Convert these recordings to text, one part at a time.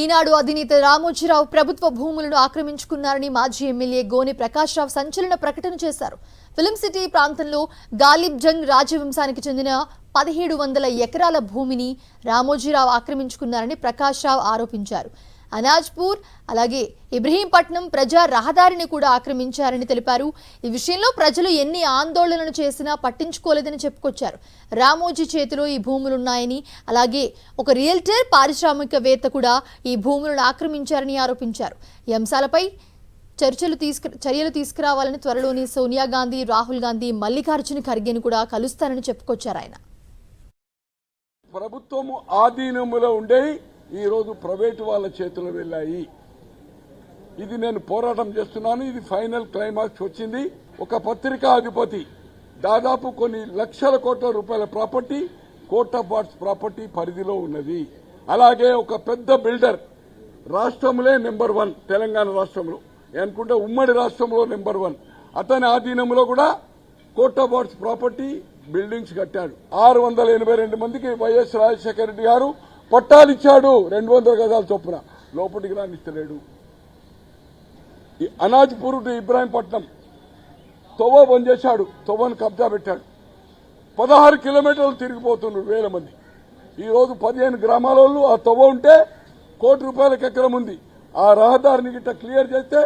ఈనాడు అధినేత రామోజీరావు ప్రభుత్వ భూములను ఆక్రమించుకున్నారని మాజీ ఎమ్మెల్యే గోనె ప్రకాష్ రావు సంచలన ప్రకటన చేశారు. ఫిల్మ్ సిటీ ప్రాంతంలో గాలిబ్ జంగ్ రాజవంశానికి చెందిన 1700 ఎకరాల భూమిని రామోజీరావు ఆక్రమించుకున్నారని ప్రకాష్ రావు ఆరోపించారు. అనాజ్పూర్ అలాగే ఇబ్రహీంపట్నం ప్రజా రహదారిని కూడా ఆక్రమించారని తెలిపారు. ఈ విషయంలో ప్రజలు ఎన్ని ఆందోళనలు చేసినా పట్టించుకోలేదని చెప్పుకొచ్చారు. రామోజీ చేతిలో ఈ భూములున్నాయని, అలాగే ఒక రియల్టర్ పారిశ్రామికవేత్త కూడా ఈ భూములను ఆక్రమించారని ఆరోపించారు. ఈ అంశాలపై చర్యలు తీసుకురావాలని త్వరలోని సోనియా గాంధీ, రాహుల్ గాంధీ, మల్లికార్జున ఖర్గేను కూడా కలుస్తారని చెప్పుకొచ్చారు. ఆయన ప్రభుత్వం ఆధీనంలో ఉండే ఈ రోజు ప్రైవేటు వాళ్ళ చేతులు వెళ్ళాయి. ఇది నేను పోరాటం చేస్తున్నాను. ఇది ఫైనల్ క్లైమాక్స్ వచ్చింది. ఒక పత్రికా అధిపతి దాదాపు కొన్ని లక్షల కోట్ల రూపాయల property, court of arts property పరిధిలో ఉన్నది. అలాగే ఒక పెద్ద బిల్డర్ రాష్ట్రంలో నెంబర్ 1, తెలంగాణ రాష్ట్రంలో అనుకుంటే ఉమ్మడి రాష్ట్రంలో నెంబర్ 1, అతని ఆధీనంలో కూడా court of arts property buildings కట్టాడు. 682 మందికి వైఎస్ రాజశేఖర రెడ్డి గారు పట్టాలిచ్చాడు. 200 గజాల చొప్పున లోపలికి రానిస్తలేడు. అనాజ్పూర్ టు ఇబ్రాహీంపట్నం తొవ్వ బంద్ చేశాడు. తొవ్వను కబ్జా పెట్టాడు. 16 కిలోమీటర్లు తిరిగిపోతున్నారు వేల మంది. ఈ రోజు 15 గ్రామాల వాళ్ళు ఆ తొవ్వ ఉంటే ₹1 ఎకరం ఉంది. ఆ రహదారిని గిట్ట క్లియర్ చేస్తే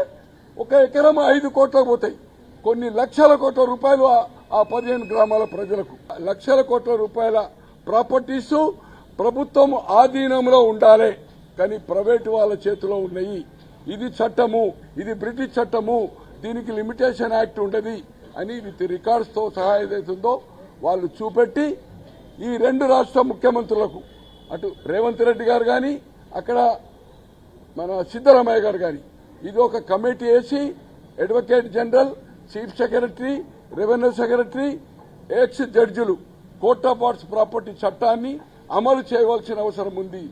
ఒక ఎకరం 5 కోట్లకు పోతాయి. కొన్ని లక్షల కోట్ల రూపాయలు ఆ 15 గ్రామాల ప్రజలకు. లక్షల కోట్ల రూపాయల ప్రాపర్టీస్ ప్రభుత్వం ఆధీనంలో ఉండాలి, కానీ ప్రైవేటు వాళ్ళ చేతిలో ఉన్నాయి. ఇది చట్టము, ఇది బ్రిటిష్ చట్టము, దీనికి లిమిటేషన్ యాక్ట్ ఉండదు అని విత్ రికార్డ్స్ తో సహా ఏదైతుందో వాళ్ళు చూపెట్టి ఈ 2 రాష్ట్ర ముఖ్యమంత్రులకు, అటు రేవంత్ రెడ్డి గారు కానీ అక్కడ మన సిద్దరామయ్య గారు కానీ, ఇది ఒక కమిటీ వేసి advocate general, chief secretary, revenue secretary, ex జడ్జిలు కోర్ట్ ఆఫ్ ఆర్ట్స్ ప్రాపర్టీ చట్టాన్ని అమలు చేయవలసిన అవసరం ఉంది.